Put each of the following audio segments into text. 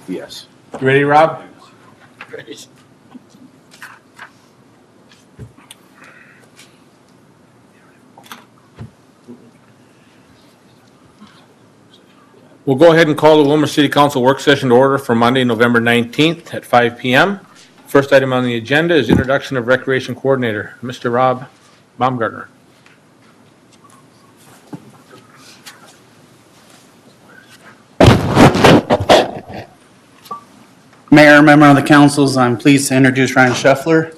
Yes. You ready, Rob? Great. We'll go ahead and call the Willmar City Council work session to order for Monday, November 19th at 5 p.m. First item on the agenda is introduction of Recreation Coordinator, Mr. Rob Baumgartner. Mayor, member of the councils, I'm pleased to introduce Ryan Scheffler.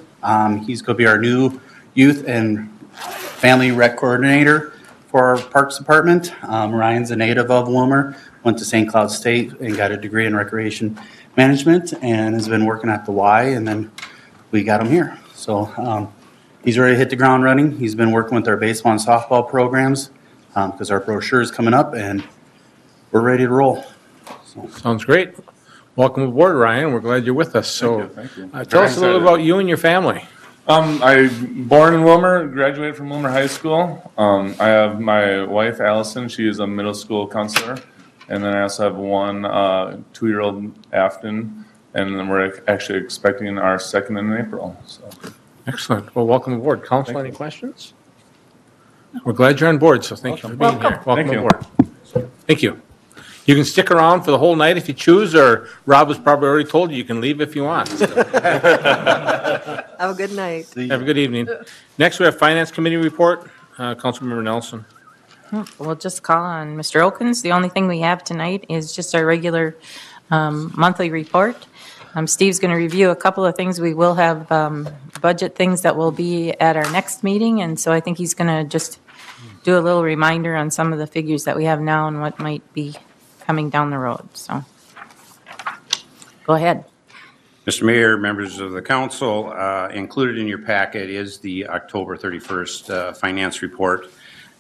He's going to be our new youth and family rec coordinator for our Parks Department. Ryan's a native of Willmar, went to St. Cloud State and got a degree in recreation management and has been working at the Y, and then we got him here. So he's ready to hit the ground running. He's been working with our baseball and softball programs because our brochure is coming up and we're ready to roll. So. Sounds great. Welcome aboard, Ryan. We're glad you're with us. So, Thank you. Tell us a little about you and your family. I born in Willmar, graduated from Willmar High School. I have my wife Allison. She is a middle school counselor, and then I also have one 2-year-old Afton, and then we're actually expecting our second in April. So. Excellent. Well, welcome aboard. Council, any questions? We're glad you're on board. So thank you for being here. Welcome aboard. Thank you. You can stick around for the whole night if you choose, or Rob has probably already told you can leave if you want. Have a good night. Have a good evening. Next, we have Finance Committee report. Councilmember Nelson. We'll just call on Mr. Okins. The only thing we have tonight is just our regular monthly report. Steve's going to review a couple of things. We will have budget things that will be at our next meeting, and so I think he's going to just do a little reminder on some of the figures that we have now and what might be coming down the road. So go ahead. Mr. Mayor, members of the council, included in your packet is the October 31st finance report.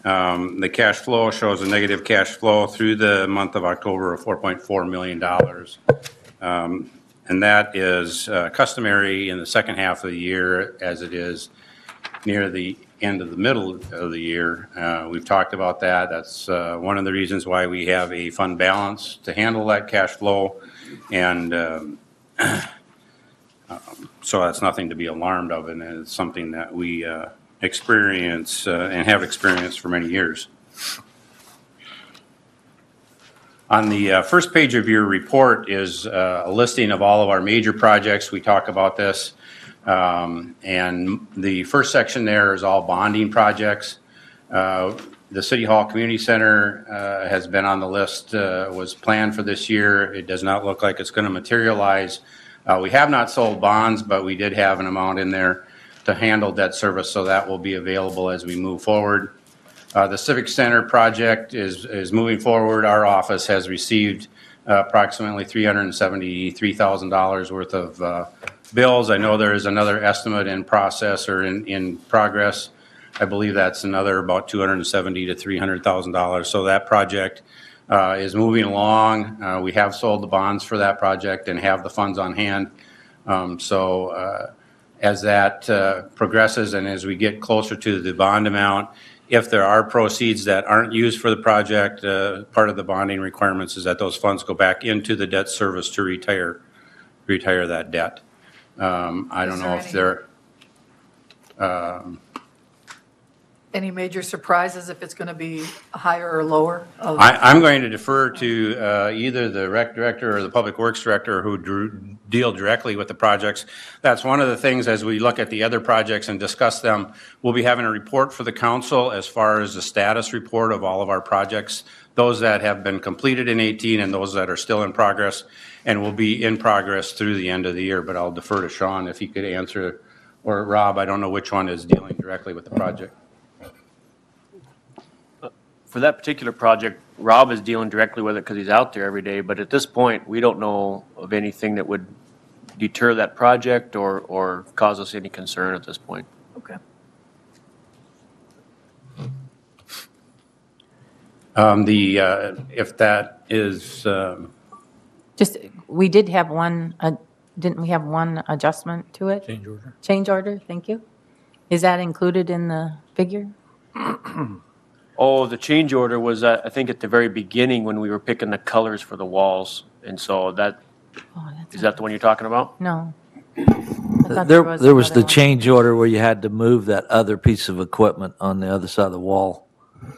The cash flow shows a negative cash flow through the month of October of $4.4 million. And that is customary in the second half of the year, as it is near the end of the middle of the year. We've talked about that. That's one of the reasons why we have a fund balance to handle that cash flow. And so that's nothing to be alarmed of, and it's something that we experience and have experienced for many years. On the first page of your report is a listing of all of our major projects. We talk about this. And the first section there is all bonding projects. The City Hall Community Center has been on the list, was planned for this year. It does not look like it's going to materialize. We have not sold bonds, but we did have an amount in there to handle debt service, so that will be available as we move forward. The Civic Center project is moving forward. Our office has received approximately $373,000 worth of bills. I know there is another estimate in process or in progress. I believe that's another about $270,000 to $300,000. So that project is moving along. We have sold the bonds for that project and have the funds on hand. As that progresses and as we get closer to the bond amount, if there are proceeds that aren't used for the project, part of the bonding requirements is that those funds go back into the debt service to retire that debt. I don't know if there any major surprises if it's going to be higher or lower? I'm going to defer to either the rec director or the public works director who deal directly with the projects. That's one of the things as we look at the other projects and discuss them. We'll be having a report for the council as far as the status report of all of our projects, those that have been completed in 18 and those that are still in progress, and will be in progress through the end of the year. But I'll defer to Sean if he could answer, or Rob, I don't know which one is dealing directly with the project. For that particular project, Rob is dealing directly with it because he's out there every day. But at this point, we don't know of anything that would deter that project or cause us any concern at this point. Okay. If that is Just, we did have one, didn't we have one adjustment to it? Change order. Change order, thank you. Is that included in the figure? Oh, the change order was, I think, at the very beginning when we were picking the colors for the walls. And so that Oh, that's Is that the one you're talking about? No. I thought there There was the another one. change order where you had to move that other piece of equipment on the other side of the wall.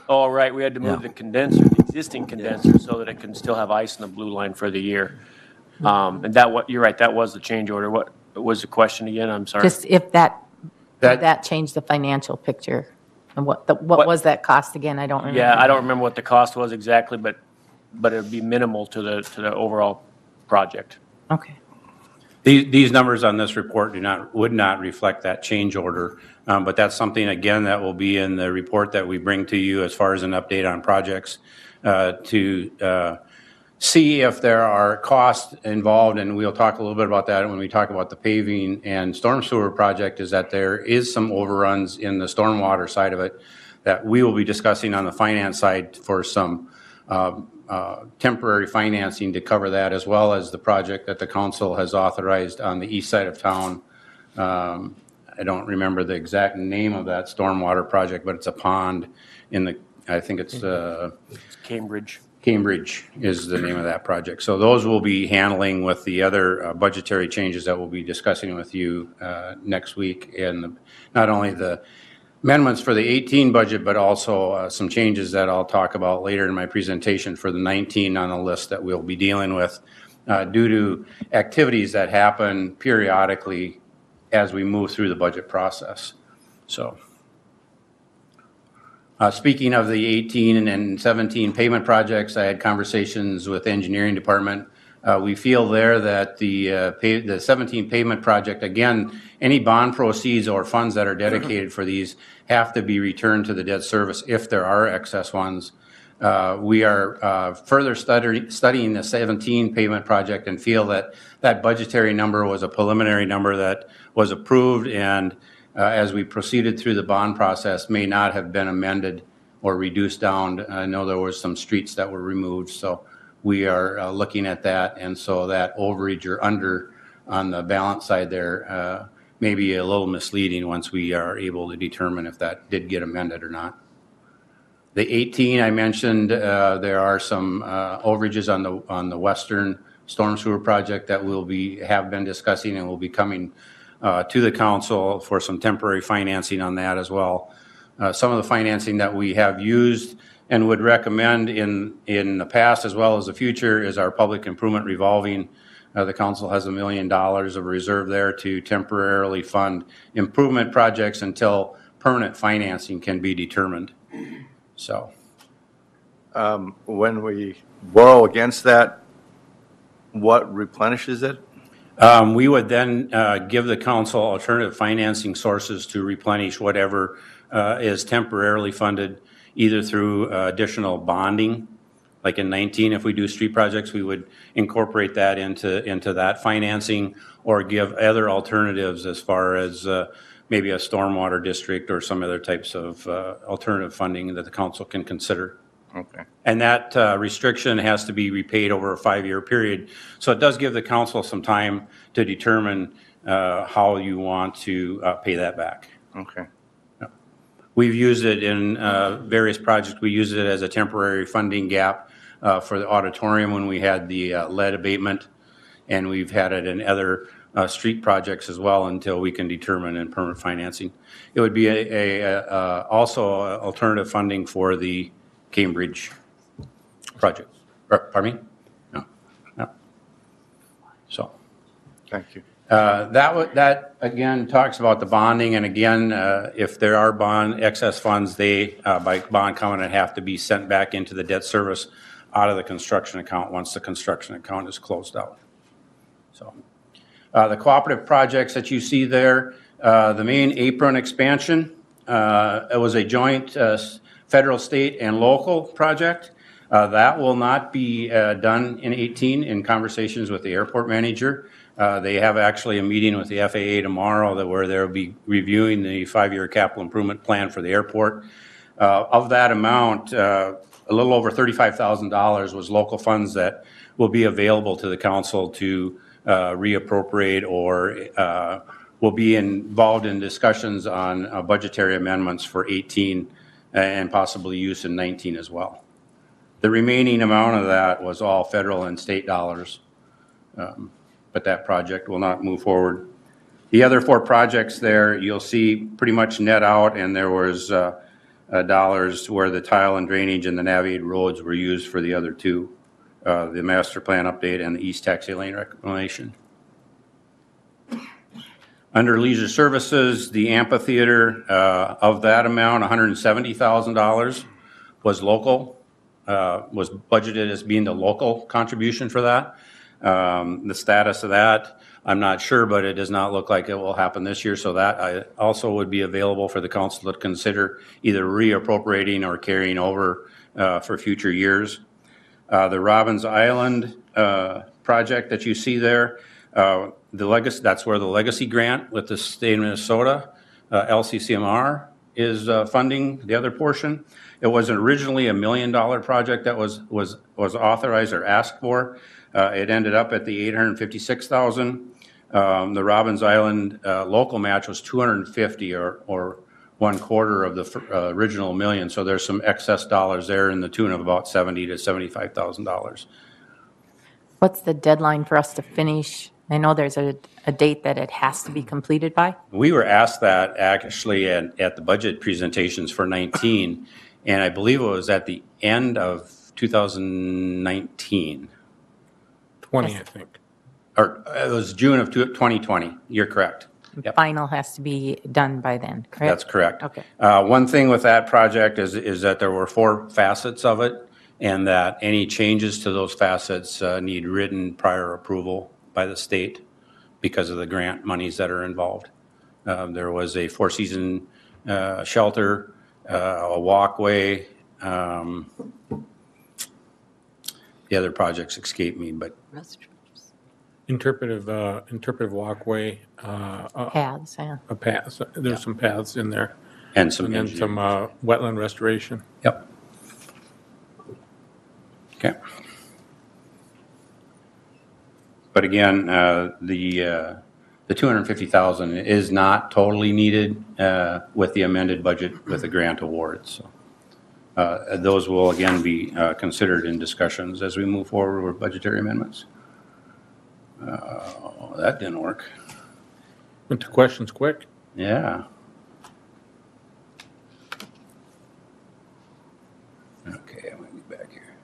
Oh, right, we had to move Yeah. the condenser, the existing condenser, so that it can still have ice in the blue line for the year. And you're right, that was the change order. What was the question again? I'm sorry. Just if that, That- that changed the financial picture. And what What- was that cost again? I don't remember. Yeah, I don't remember what the cost was exactly, but it'd be minimal to the overall project. Okay. These numbers on this report would not reflect that change order, but that's something, again, that will be in the report that we bring to you as far as an update on projects to see if there are costs involved, and we'll talk a little bit about that when we talk about the paving and storm sewer project, is that there is some overruns in the stormwater side of it that we will be discussing on the finance side for some temporary financing to cover that, as well as the project that the council has authorized on the east side of town. I don't remember the exact name of that stormwater project, but it's a pond in the, I think it's Cambridge. Cambridge is the name of that project. So those will be handling with the other budgetary changes that we'll be discussing with you next week. And not only the amendments for the 18 budget, but also some changes that I'll talk about later in my presentation for the 19 on the list that we'll be dealing with due to activities that happen periodically as we move through the budget process. So speaking of the 18 and 17 payment projects, I had conversations with the engineering department. We feel there that the 17 payment project, again, any bond proceeds or funds that are dedicated for these have to be returned to the debt service if there are excess ones. We are further studying the 17 payment project and feel that that budgetary number was a preliminary number that was approved, and as we proceeded through the bond process may not have been amended or reduced down. I know there was some streets that were removed, so we are looking at that, and so that overage or under on the balance side there may be a little misleading once we are able to determine if that did get amended or not. The 18 I mentioned, there are some overages on the western storm sewer project that have been discussing and will be coming to the council for some temporary financing on that as well. Some of the financing that we have used and would recommend in the past as well as the future is our public improvement revolving. The council has $1 million of reserve there to temporarily fund improvement projects until permanent financing can be determined. So, when we borrow against that, what replenishes it? we would then give the council alternative financing sources to replenish whatever is temporarily funded, either through additional bonding. Like in 19, if we do street projects, we would incorporate that into that financing, or give other alternatives as far as maybe a stormwater district or some other types of alternative funding that the council can consider. Okay. And that restriction has to be repaid over a 5-year period. So it does give the council some time to determine how you want to pay that back. Okay. We've used it in various projects. We used it as a temporary funding gap for the auditorium when we had the lead abatement, and we've had it in other street projects as well until we can determine in permanent financing. It would be also alternative funding for the Cambridge project. Pardon me? No. So. Thank you. That again talks about the bonding, and again, if there are excess funds, they by bond covenant have to be sent back into the debt service out of the construction account once the construction account is closed out. So the cooperative projects that you see there, the main apron expansion, it was a joint federal, state, and local project. That will not be done in 18 in conversations with the airport manager. They have actually a meeting with the FAA tomorrow where they'll be reviewing the 5-year capital improvement plan for the airport. Of that amount, a little over $35,000 was local funds that will be available to the council to reappropriate, or will be involved in discussions on budgetary amendments for 18 and possibly use in 19 as well. The remaining amount of that was all federal and state dollars But that project will not move forward. The other 4 projects there, you'll see pretty much net out, and there was dollars where the tile and drainage and the navigated roads were used for the other 2, the master plan update and the East Taxi Lane reclamation. Under leisure services, the amphitheater, of that amount, $170,000 was local, was budgeted as being the local contribution for that. The status of that, I'm not sure, but it does not look like it will happen this year. So that I also would be available for the council to consider either reappropriating or carrying over for future years. The Robbins Island project that you see there, that's where the legacy grant with the state of Minnesota, LCCMR, is funding the other portion. It was originally a $1 million project that was authorized or asked for. It ended up at the $856,000. The Robbins Island local match was $250,000 or 1/4 of the original $1 million. So there's some excess dollars there in the tune of about $70,000 to $75,000. What's the deadline for us to finish? I know there's a date that it has to be completed by. We were asked that actually at the budget presentations for 19, and I believe it was at the end of 2019. 20, I think. Or it was June of 2020. You're correct. Yep. Final has to be done by then, correct? That's correct. Okay. One thing with that project is that there were 4 facets of it, and that any changes to those facets need written prior approval by the state because of the grant monies that are involved. There was a 4-season shelter, a walkway. The other projects escape me, but Interpretive walkway. Paths, yeah. A path. There's some paths in there. and some And then some wetland restoration. Yep. Okay. But again, the 250,000 is not totally needed with the amended budget with the grant awards. So those will again be considered in discussions as we move forward with budgetary amendments. That didn't work. Went to questions quick. Yeah. Okay, I'm gonna be back here.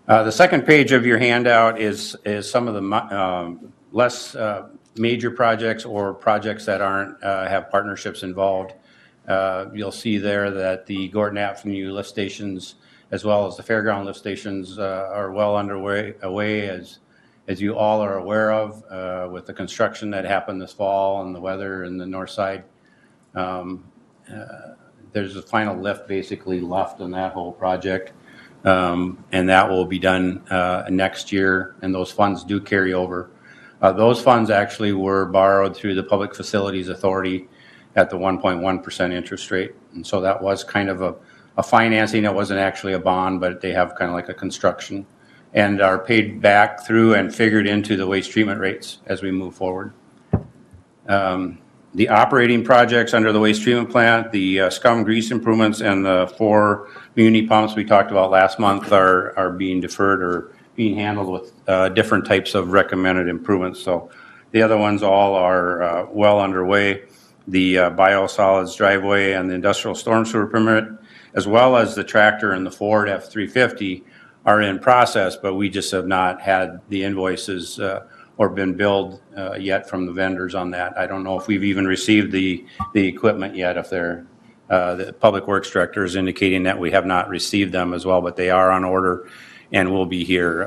The second page of your handout is some of the less major projects or projects that aren't have partnerships involved. You'll see there that the Gordon Avenue lift stations, as well as the fairground lift stations, are well underway, as you all are aware of, with the construction that happened this fall and the weather in the north side. There's a final lift basically left in that whole project, and that will be done next year, and those funds do carry over. Those funds actually were borrowed through the Public Facilities Authority at the 1.1% interest rate. And so that was kind of a financing. It wasn't actually a bond, but they have kind of like a construction and are paid back through and figured into the waste treatment rates as we move forward. The operating projects under the waste treatment plant, the scum grease improvements and the 4 muni pumps we talked about last month are being deferred or being handled with different types of recommended improvements. So the other ones all are well underway. The biosolids driveway and the industrial storm sewer permit, as well as the tractor and the Ford F-350 are in process, but we just have not had the invoices or been billed yet from the vendors on that. I don't know if we've even received the equipment yet, if they're, the Public Works Director is indicating that we have not received them as well, but they are on order and will be here,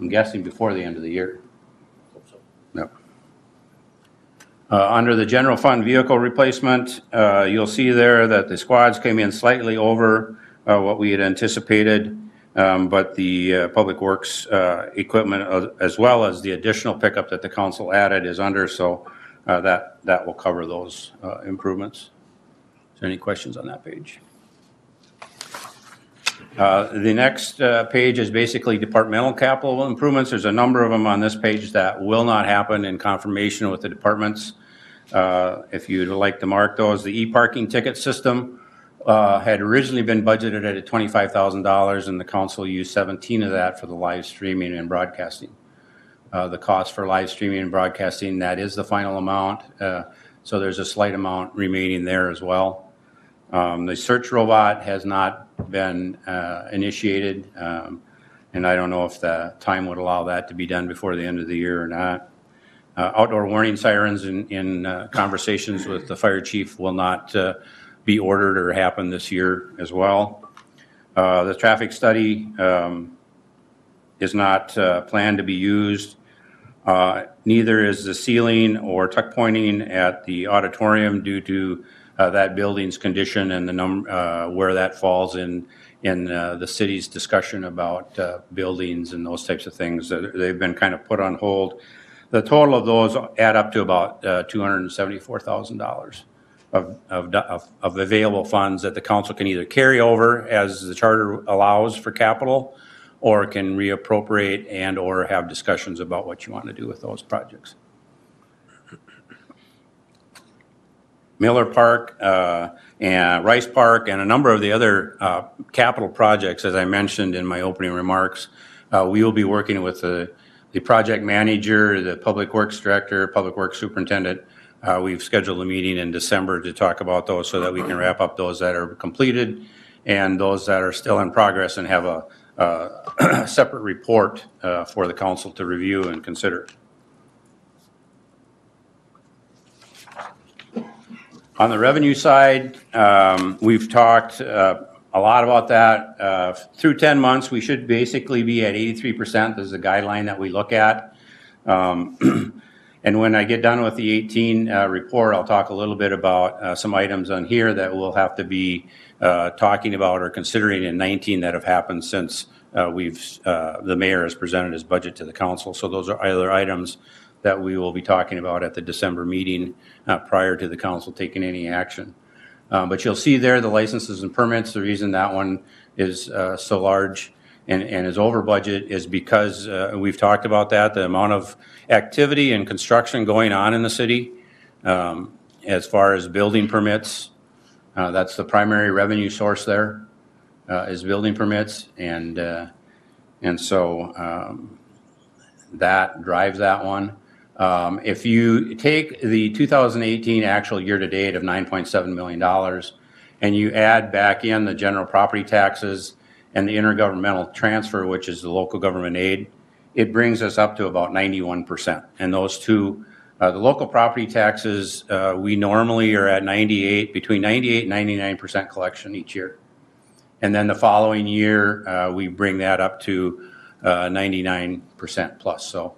I'm guessing, before the end of the year. Yep. Under the general fund vehicle replacement, you'll see there that the squads came in slightly over what we had anticipated, but the Public Works equipment, as well as the additional pickup that the council added, is under, so that will cover those improvements. Is there any questions on that page? The next page is basically departmental capital improvements. There's a number of them on this page that will not happen in confirmation with the departments. If you'd like to mark those, the e-parking ticket system had originally been budgeted at $25,000, and the council used 17 of that for the live streaming and broadcasting. The cost for live streaming and broadcasting, that is the final amount. So there's a slight amount remaining there as well. The search robot has not been initiated, and I don't know if the time would allow that to be done before the end of the year or not. Outdoor warning sirens in conversations with the fire chief will not be ordered or happen this year as well. The traffic study is not planned to be used. Neither is the ceiling or tuck pointing at the auditorium due to that building's condition and the where that falls in the city's discussion about buildings and those types of things. They've been kind of put on hold. The total of those add up to about $274,000 of available funds that the council can either carry over as the charter allows for capital, or can reappropriate and or have discussions about what you want to do with those projects. Miller Park and Rice Park and a number of the other capital projects, as I mentioned in my opening remarks, we will be working with the project manager, the public works director, public works superintendent. We've scheduled a meeting in December to talk about those so that we can wrap up those that are completed and those that are still in progress, and have a separate report for the council to review and consider. On the revenue side, we've talked a lot about that. Through 10 months, we should basically be at 83%. This is a guideline that we look at. And when I get done with the 18 report, I'll talk a little bit about some items on here that we'll have to be talking about or considering in 19 that have happened since the mayor has presented his budget to the council. So those are other items that we will be talking about at the December meeting prior to the council taking any action. But you'll see there the licenses and permits. The reason that one is so large and is over budget is because we've talked about that, the amount of activity and construction going on in the city. As far as building permits, that's the primary revenue source there, is building permits. And so that drives that one. If you take the 2018 actual year-to-date of $9.7 million and you add back in the general property taxes and the intergovernmental transfer, which is the local government aid, it brings us up to about 91%. And those two, the local property taxes, we normally are at between 98 and 99% collection each year. And then the following year, we bring that up to 99% plus. So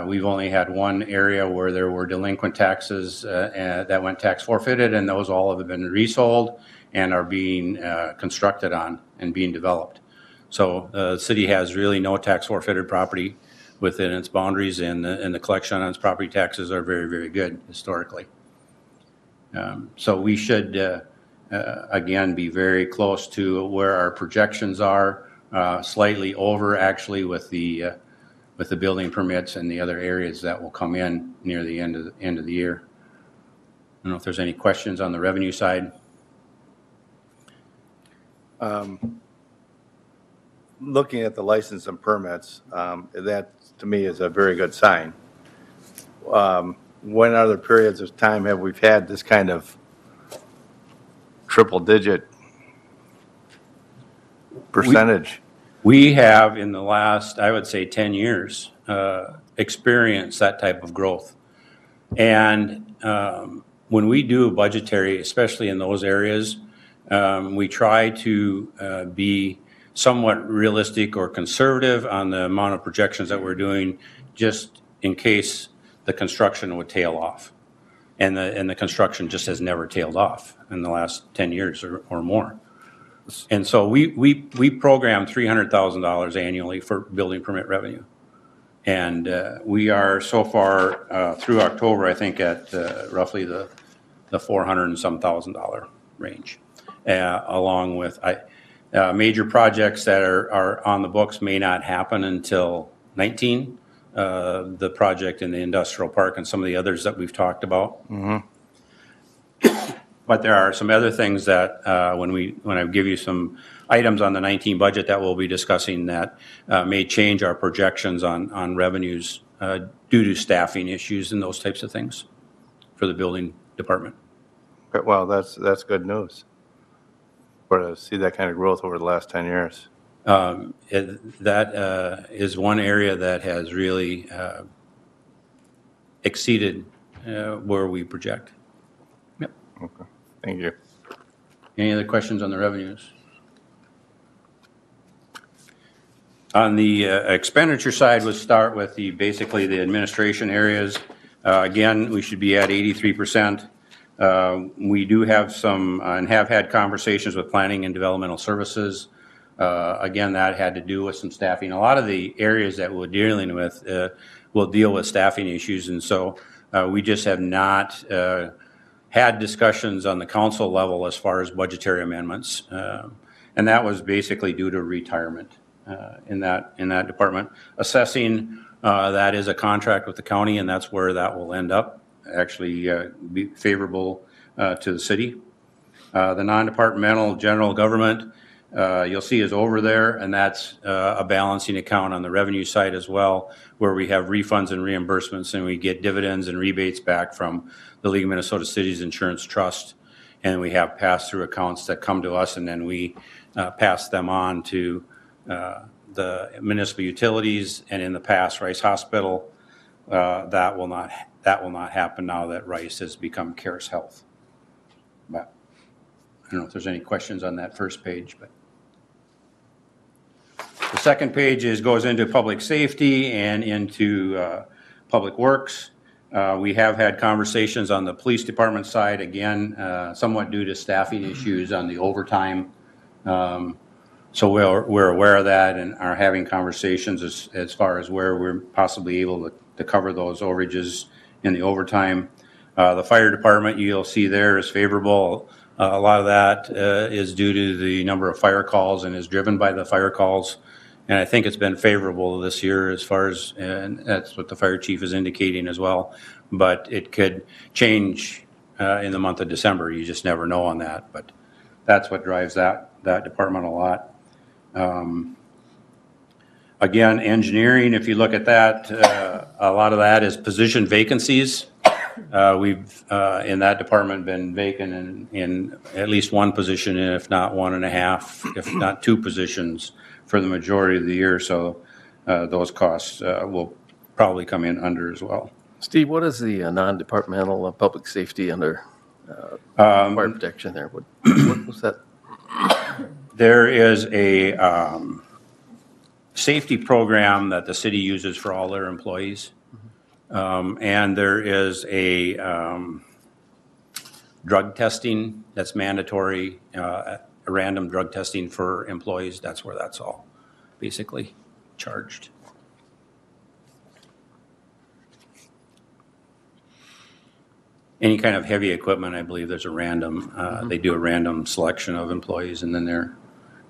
we've only had one area where there were delinquent taxes that went tax forfeited, and those all have been resold and are being constructed on and being developed. So the city has really no tax forfeited property within its boundaries, and the collection on its property taxes are very, very good historically. So we should, again, be very close to where our projections are, slightly over actually with the building permits and the other areas that will come in near the end of the year. I don't know if there's any questions on the revenue side. Looking at the license and permits, that to me is a very good sign. When other periods of time have we had this kind of triple-digit percentage? We have, in the last, I would say, 10 years, experienced that type of growth. And when we do budgetary, especially in those areas, we try to be somewhat realistic or conservative on the amount of projections that we're doing, just in case the construction would tail off. And the construction just has never tailed off in the last 10 years or more. And so we program $300,000 annually for building permit revenue. And we are so far through October, I think, at roughly the $400 and some thousand range, along with major projects that are on the books may not happen until 19. The project in the industrial park and some of the others that we've talked about. Mm-hmm. But there are some other things that, when I give you some items on the 19 budget that we'll be discussing that may change our projections on revenues due to staffing issues and those types of things for the building department. Well, that's good news. For to see that kind of growth over the last 10 years. That is one area that has really exceeded where we project. Yep. Okay. Thank you. Any other questions on the revenues? On the expenditure side, we'll start with basically the administration areas. Again, we should be at 83%. We do have some and have had conversations with planning and developmental services. Again, that had to do with some staffing. A lot of the areas that we're dealing with will deal with staffing issues, and so we just have not had discussions on the council level as far as budgetary amendments, and that was basically due to retirement in that department. Assessing, that is a contract with the county, and that's where that will end up. Actually, be favorable to the city. The non-departmental general government, you'll see is over there, and that's a balancing account on the revenue side as well, where we have refunds and reimbursements, and we get dividends and rebates back from the League of Minnesota Cities Insurance Trust, and we have pass-through accounts that come to us, and then we pass them on to the municipal utilities, and in the past, Rice Hospital. That will not happen now that Rice has become Cares Health. But I don't know if there's any questions on that first page, but. The second page goes into public safety and into public works. We have had conversations on the police department side, again, somewhat due to staffing issues on the overtime. So we're aware of that and are having conversations as far as where we're possibly able to cover those overages in the overtime. The fire department, you'll see there, is favorable. A lot of that is due to the number of fire calls and is driven by the fire calls. And I think it's been favorable this year as far as, and that's what the fire chief is indicating as well. But it could change in the month of December. You just never know on that. But that's what drives that department a lot. Again, engineering, if you look at that, a lot of that is position vacancies. We've, in that department, been vacant in at least one position, if not 1.5, if not 2 positions for the majority of the year. So those costs will probably come in under as well. Steve, what is the non-departmental public safety under fire protection there? What was that? There is a safety program that the city uses for all their employees. And there is a drug testing that's mandatory, a random drug testing for employees. That's where that's all basically charged. Any kind of heavy equipment, I believe there's a random, they do a random selection of employees, and then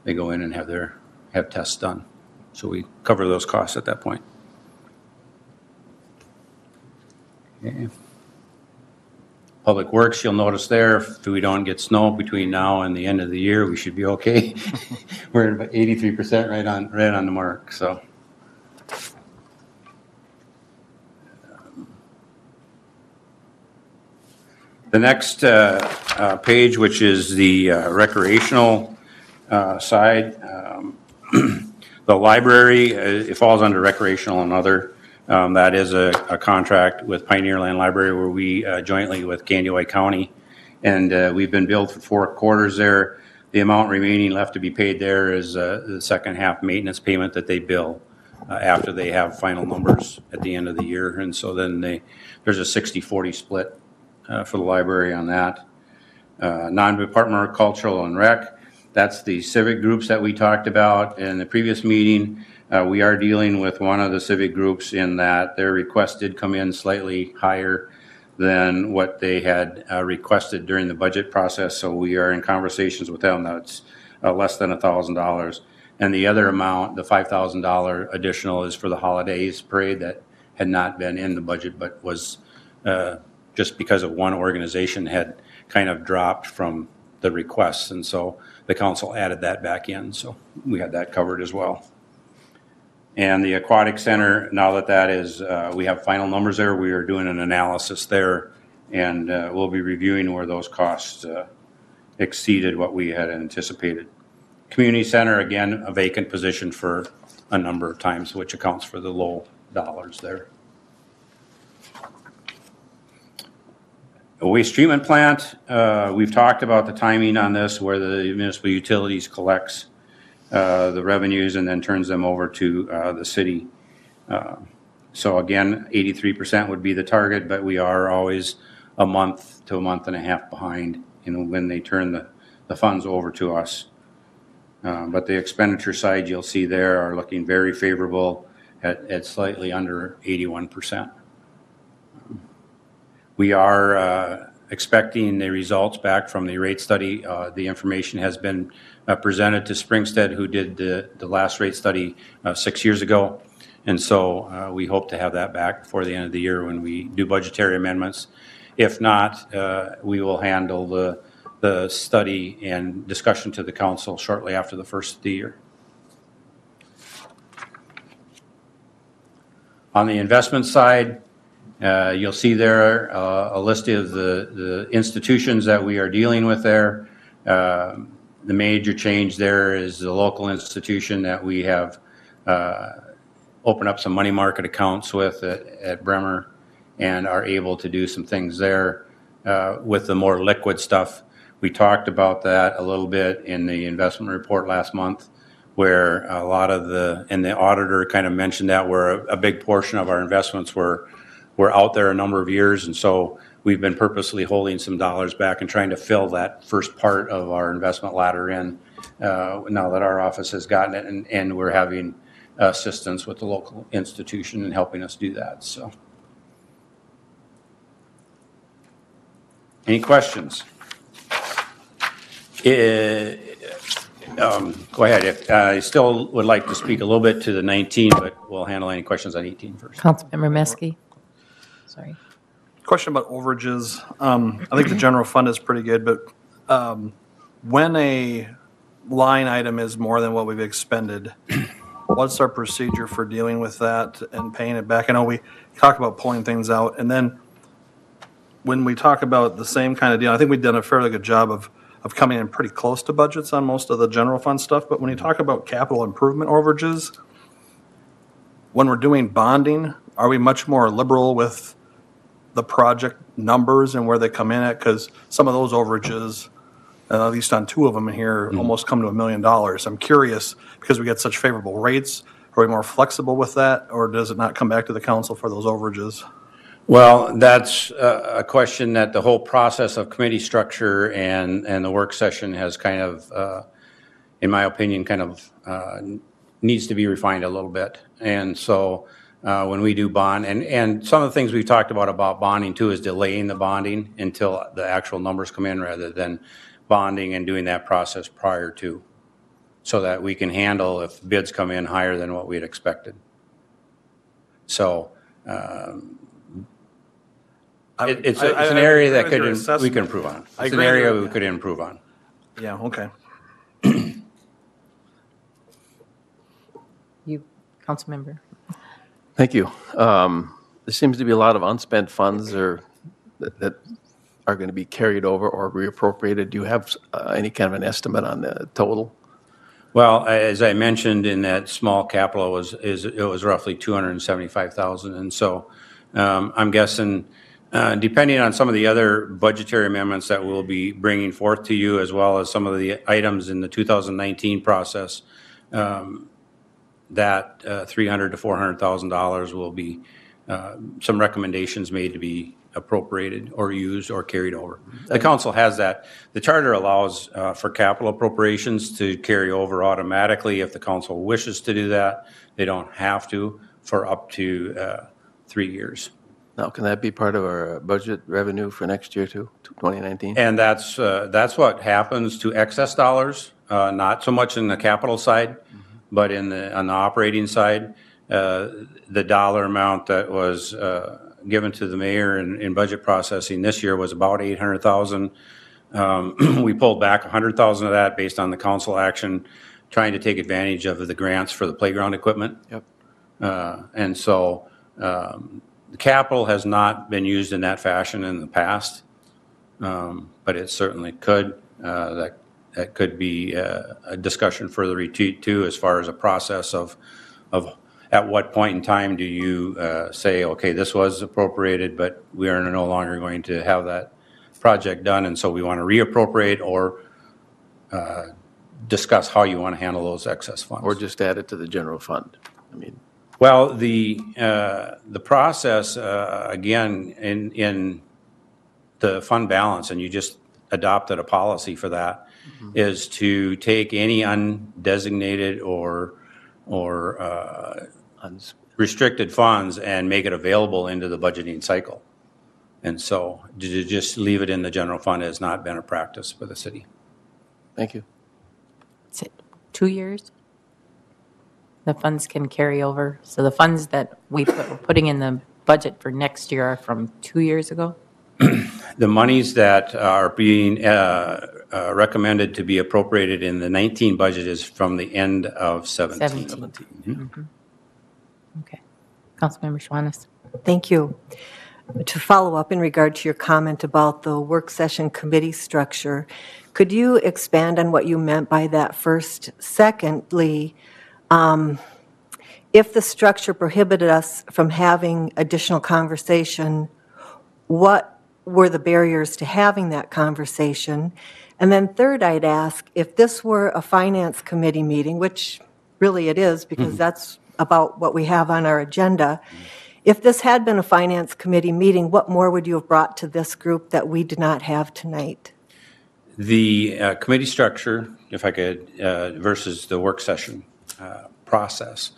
they go in and have tests done. So we cover those costs at that point. Okay. Public Works, you'll notice there, if we don't get snow between now and the end of the year, we should be okay. We're at about 83% right on the mark. So. The next page, which is the recreational side, the library, it falls under recreational and other. That is a contract with Pioneer Land Library where we jointly with Gandiwai County, and we've been billed for 4 quarters there. The amount remaining left to be paid there is the second half maintenance payment that they bill after they have final numbers at the end of the year. And so then there's a 60-40 split for the library on that. Non-departmental cultural and rec, that's the civic groups that we talked about in the previous meeting. We are dealing with one of the civic groups in that their request did come in slightly higher than what they had requested during the budget process. So we are in conversations with them. That's less than $1,000. And the other amount, the $5,000 additional, is for the holidays parade that had not been in the budget, but was just because of one organization had kind of dropped from the requests. And so the council added that back in. So we had that covered as well. And the aquatic center, now that is, we have final numbers there, we are doing an analysis there, and we'll be reviewing where those costs exceeded what we had anticipated. Community center, again, a vacant position for a number of times, which accounts for the low dollars there. A waste treatment plant, we've talked about the timing on this, where the municipal utilities collects the revenues and then turns them over to the city. So again, 83% would be the target, but we are always a month to a month and a half behind, when they turn the funds over to us. But the expenditure side, you'll see there, are looking very favorable at slightly under 81%. We are expecting the results back from the rate study. The information has been presented to Springstead, who did the last rate study 6 years ago. And so we hope to have that back before the end of the year when we do budgetary amendments. If not, we will handle the study and discussion to the council shortly after the first of the year. On the investment side, you'll see there a list of the institutions that we are dealing with there. The major change there is the local institution that we have opened up some money market accounts with at Bremer, and are able to do some things there with the more liquid stuff. We talked about that a little bit in the investment report last month, where a lot of and the auditor kind of mentioned that, where a big portion of our investments were out there a number of years. And so we've been purposely holding some dollars back and trying to fill that first part of our investment ladder in now that our office has gotten it, and we're having assistance with the local institution in helping us do that. So any questions? Go ahead. If I still would like to speak a little bit to the 19, but we'll handle any questions on 18 first. Councilmember Meske. Sorry. Question about overages. I think the general fund is pretty good, but when a line item is more than what we've expended, what's our procedure for dealing with that and paying it back? I know we talk about pulling things out, and then when we talk about the same kind of deal, I think we've done a fairly good job of coming in pretty close to budgets on most of the general fund stuff. But when you talk about capital improvement overages, when we're doing bonding, are we much more liberal with the project numbers and where they come in at? Because some of those overages, at least on two of them in here, almost come to $1 million. I'm curious, because we get such favorable rates, are we more flexible with that, or does it not come back to the council for those overages? Well, that's a question that the whole process of committee structure and the work session has kind of, in my opinion, kind of needs to be refined a little bit. And so when we do bond, and some of the things we've talked about bonding too, is delaying the bonding until the actual numbers come in, rather than bonding and doing that process prior to, so that we can handle if bids come in higher than what we had expected. So it's an area that we can improve on. It's an area we could improve on. Yeah, okay. You, Councilmember. Thank you. There seems to be a lot of unspent funds that are going to be carried over or reappropriated. Do you have any kind of an estimate on the total? Well, as I mentioned, in that small capital, it was roughly $275,000, and so I'm guessing, depending on some of the other budgetary amendments that we'll be bringing forth to you, as well as some of the items in the 2019 process, that $300,000 to $400,000 will be some recommendations made to be appropriated or used or carried over. The council has that. The charter allows for capital appropriations to carry over automatically if the council wishes to do that. They don't have to for up to 3 years. Now, can that be part of our budget revenue for next year too, 2019? And that's what happens to excess dollars, not so much in the capital side, but on the operating side. The dollar amount that was given to the mayor in budget processing this year was about 800,000. We pulled back 100,000 of that based on the council action, trying to take advantage of the grants for the playground equipment. Yep. And so the capital has not been used in that fashion in the past, but it certainly could. That could be a discussion for the retreat too, as far as a process of at what point in time do you say, okay, this was appropriated, but we are no longer going to have that project done, and so we want to reappropriate or discuss how you want to handle those excess funds. Or just add it to the general fund. I mean, Well, the process, again, in the fund balance, and you just adopted a policy for that, is to take any undesignated or restricted funds and make it available into the budgeting cycle. And so to just leave it in the general fund has not been a practice for the city. thank you. Is it 2 years? The funds can carry over. So the funds that we're putting in the budget for next year are from 2 years ago? The monies that are being recommended to be appropriated in the 19 budget is from the end of 17. 17. Okay. Councilmember Schwannes. Thank you. To follow up in regard to your comment about the work session committee structure, could you expand on what you meant by that first? Secondly, if the structure prohibited us from having additional conversation, what were the barriers to having that conversation? And then third, I'd ask, if this were a finance committee meeting, which really it is because that's about what we have on our agenda, if this had been a finance committee meeting, what more would you have brought to this group that we did not have tonight? The committee structure, if I could, versus the work session process.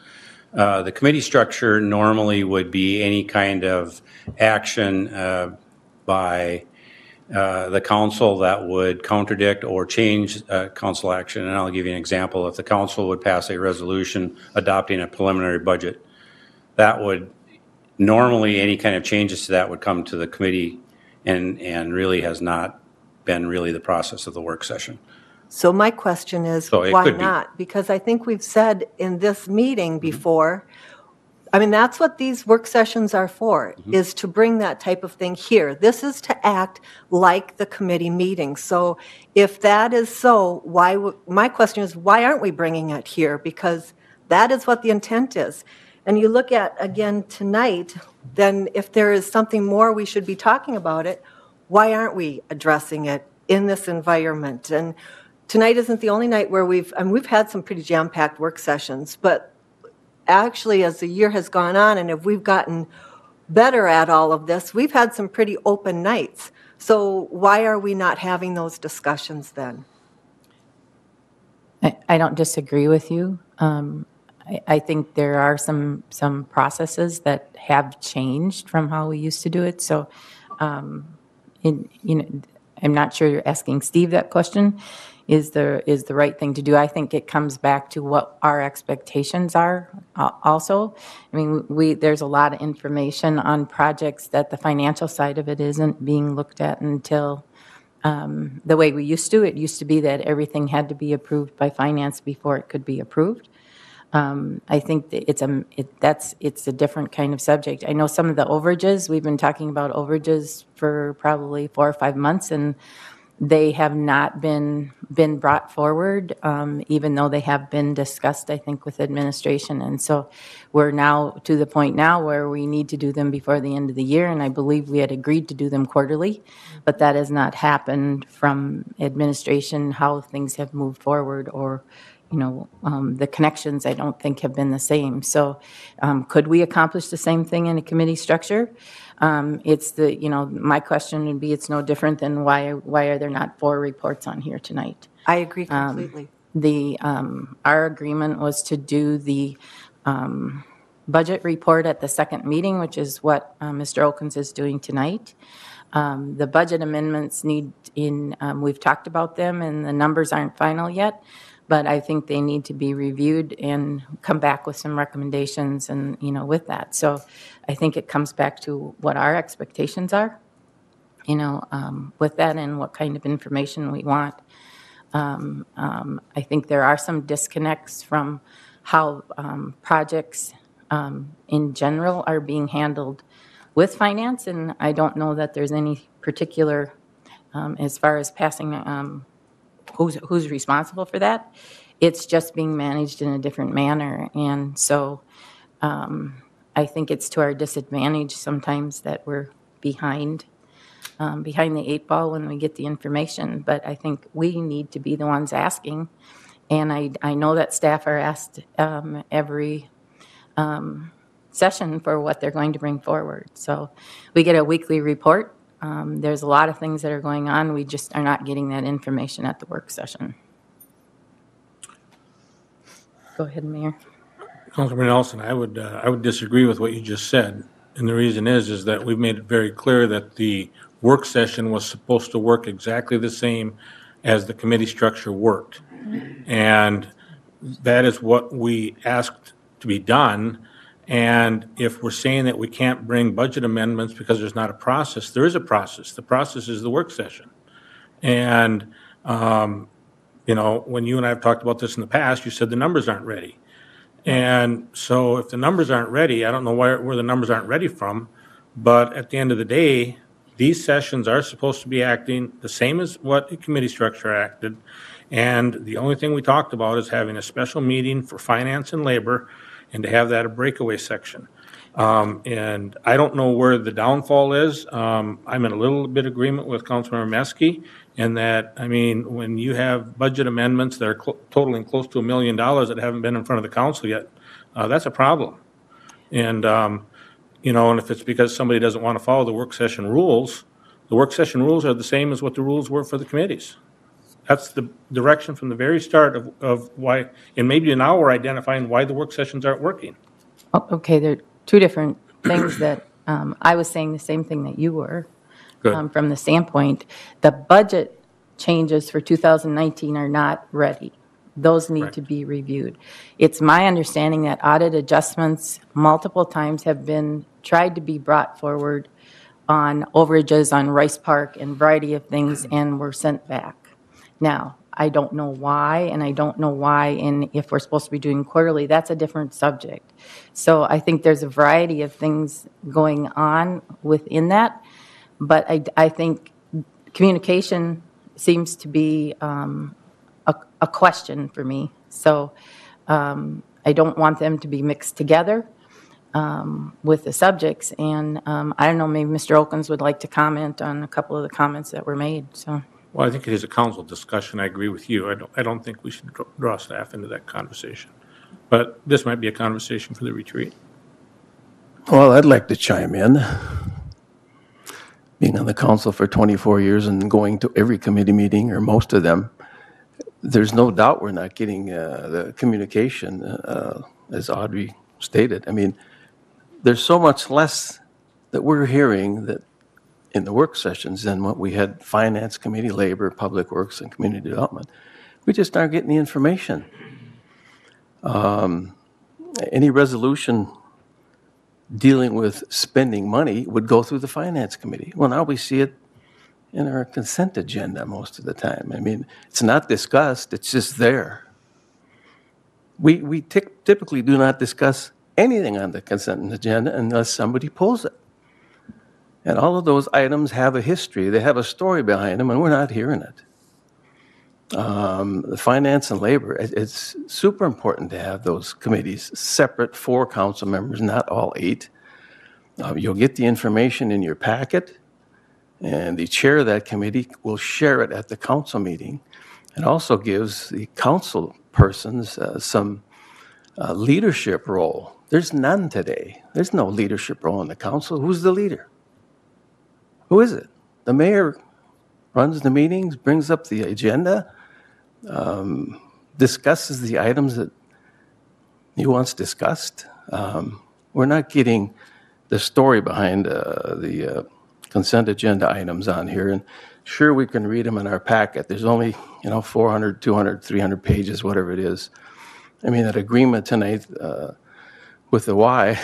The committee structure normally would be any kind of action by the council that would contradict or change council action. And I'll give you an example. If the council would pass a resolution adopting a preliminary budget, that would normally, any kind of changes to that would come to the committee and really has not been really the process of the work session. So my question is, why not? Because I think we've said in this meeting before, I mean, that's what these work sessions are for, is to bring that type of thing here. This is to act like the committee meeting. So if that is so, my question is, why aren't we bringing it here? Because that is what the intent is. And you look at, again, tonight, then if there is something more we should be talking about it, why aren't we addressing it in this environment? And tonight isn't the only night where we've had some pretty jam-packed work sessions, but actually as the year has gone on and if we've gotten better at all of this, we've had some pretty open nights. So why are we not having those discussions then? I don't disagree with you. I think there are some processes that have changed from how we used to do it. So, I'm not sure you're asking Steve that question. Is the right thing to do? I think it comes back to what our expectations are. Also, I mean, there's a lot of information on projects that the financial side of it isn't being looked at until the way we used to. It used to be that everything had to be approved by finance before it could be approved. I think that it's a different kind of subject. I know some of the overages, we've been talking about overages for probably 4 or 5 months, and they have not been brought forward, even though they have been discussed, I think, with administration. And so we're now to the point now where we need to do them before the end of the year, and I believe we had agreed to do them quarterly, but that has not happened from administration, how things have moved forward, or the connections I don't think have been the same. So could we accomplish the same thing in a committee structure? My question would be, it's no different than why are there not 4 reports on here tonight? I agree completely. Our agreement was to do the budget report at the second meeting, which is what Mr. Okins is doing tonight. The budget amendments we've talked about them and the numbers aren't final yet. but I think they need to be reviewed and come back with some recommendations and, with that. So I think it comes back to what our expectations are, with that and what kind of information we want. I think there are some disconnects from how projects in general are being handled with finance, and I don't know that there's any particular, as far as passing, who's responsible for that. It's just being managed in a different manner, and so I think it's to our disadvantage sometimes that we're behind the 8 ball when we get the information, but I think we need to be the ones asking. And I know that staff are asked every session for what they're going to bring forward. So we get a weekly report. There's a lot of things that are going on. We just are not getting that information at the work session. Go ahead, Mayor. Councilman Nelson, I would disagree with what you just said. And the reason is that we've made it very clear that the work session was supposed to work exactly the same as the committee structure worked. And that is what we asked to be done. And if we're saying that we can't bring budget amendments because there's not a process, there is a process. The process is the work session. And, when you and I have talked about this in the past, you said the numbers aren't ready. And so if the numbers aren't ready, I don't know where the numbers aren't ready from, but at the end of the day, these sessions are supposed to be acting the same as what the committee structure acted. And the only thing we talked about is having a special meeting for finance and labor and to have that a breakaway section. And I don't know where the downfall is. I'm in a little bit agreement with Councilmember Meske in that, when you have budget amendments that are totaling close to $1 million that haven't been in front of the council yet, that's a problem. And, and if it's because somebody doesn't want to follow the work session rules are the same as what the rules were for the committees. That's the direction from the very start of why, and maybe now we're identifying why the work sessions aren't working. Okay, there are two different things that I was saying the same thing that you were. From the standpoint, the budget changes for 2019 are not ready. Those need to be reviewed. It's my understanding that audit adjustments multiple times have been tried to be brought forward on overages on Rice Park and a variety of things and were sent back. Now, I don't know why, and I don't know why, and if we're supposed to be doing quarterly, that's a different subject. So I think there's a variety of things going on within that, but I think communication seems to be a question for me. So I don't want them to be mixed together with the subjects, and I don't know, maybe Mr. Okins would like to comment on a couple of the comments that were made, so. Well, I think it is a council discussion. I agree with you. I don't think we should draw staff into that conversation. But this might be a conversation for the retreat. Well, I'd like to chime in. Being on the council for 24 years and going to every committee meeting, or most of them, there's no doubt we're not getting the communication, as Audrey stated. There's so much less that we're hearing that in the work sessions than what we had Finance Committee, Labor, Public Works, and Community Development. We just aren't getting the information. Any resolution dealing with spending money would go through the Finance Committee. Well, now we see it in our consent agenda most of the time. It's not discussed, it's just there. We typically do not discuss anything on the consent agenda unless somebody pulls it. And all of those items have a history, they have a story behind them, and we're not hearing it. The finance and labor, it's super important to have those committees separate for council members, not all 8. You'll get the information in your packet, and the chair of that committee will share it at the council meeting. It also gives the council persons some leadership role. There's none today. There's no leadership role in the council. Who's the leader? Who is it? The mayor runs the meetings, brings up the agenda, discusses the items that he wants discussed. We're not getting the story behind the consent agenda items on here. And Sure, we can read them in our packet. There's only, 400, 200, 300 pages, whatever it is. I mean, that agreement tonight with the Y,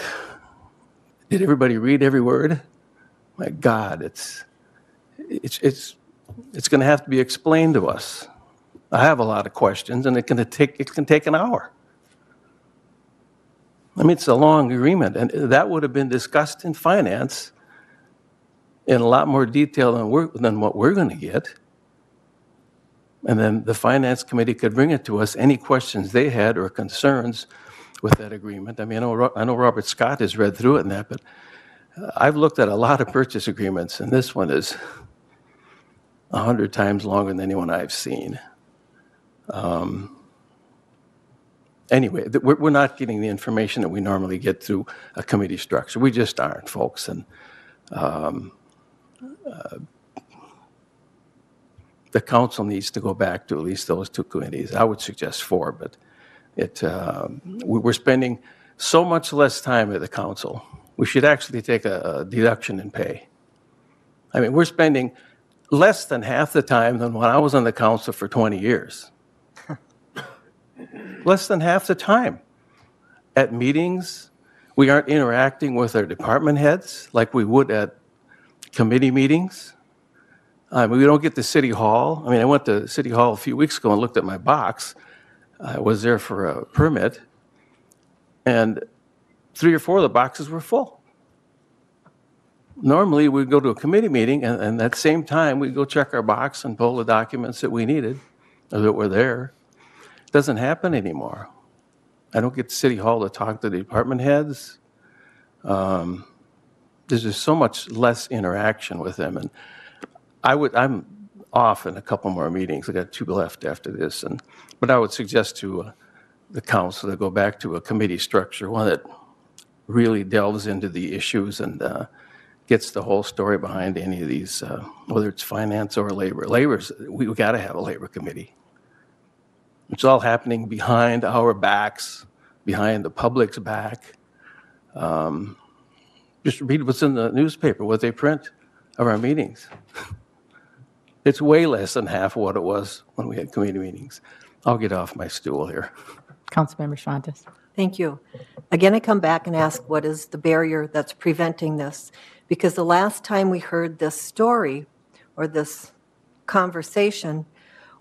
did everybody read every word? My God, it's going to have to be explained to us. I have a lot of questions, and it can take an hour. I mean, it's a long agreement, and that would have been discussed in finance in a lot more detail than what we're going to get. And then the finance committee could bring it to us, any questions they had or concerns with that agreement. I mean, I know Robert Scott has read through it and that, but I've looked at a lot of purchase agreements, and this one is 100 times longer than anyone I've seen. Anyway, we're not getting the information that we normally get through a committee structure. We just aren't, folks. And the council needs to go back to at least those two committees. I would suggest 4, but we're spending so much less time at the council. We should actually take a deduction in pay. I mean, we're spending less than half the time than when I was on the council for 20 years. Less than half the time. At meetings, we aren't interacting with our department heads like we would at committee meetings. We don't get to City Hall. I mean, I went to City Hall a few weeks ago and looked at my box. I was there for a permit, and 3 or 4 of the boxes were full. Normally, we'd go to a committee meeting, and at that same time, we'd go check our box and pull the documents that we needed or that were there. It doesn't happen anymore. I don't get to City Hall to talk to the department heads. There's just so much less interaction with them, and I'm off in a couple more meetings. I got 2 left after this, but I would suggest to the council to go back to a committee structure, one that really delves into the issues and gets the whole story behind any of these, whether it's finance or labor. We've got to have a labor committee. It's all happening behind our backs, behind the public's back. Just read what's in the newspaper, what they print of our meetings. It's way less than half of what it was when we had committee meetings. I'll get off my stool here. Councilmember Schwantes. Thank you. Again, I come back and ask, what is the barrier that's preventing this? Because the last time we heard this story or this conversation,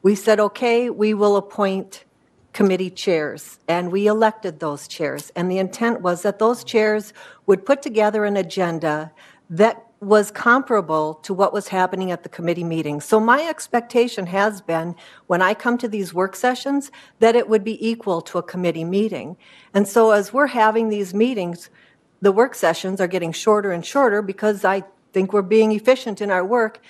we said, okay, we will appoint committee chairs, and we elected those chairs. And the intent was that those chairs would put together an agenda that was comparable to what was happening at the committee meeting. So my expectation has been, when I come to these work sessions, that it would be equal to a committee meeting. And so as we're having these meetings, the work sessions are getting shorter and shorter because I think we're being efficient in our work.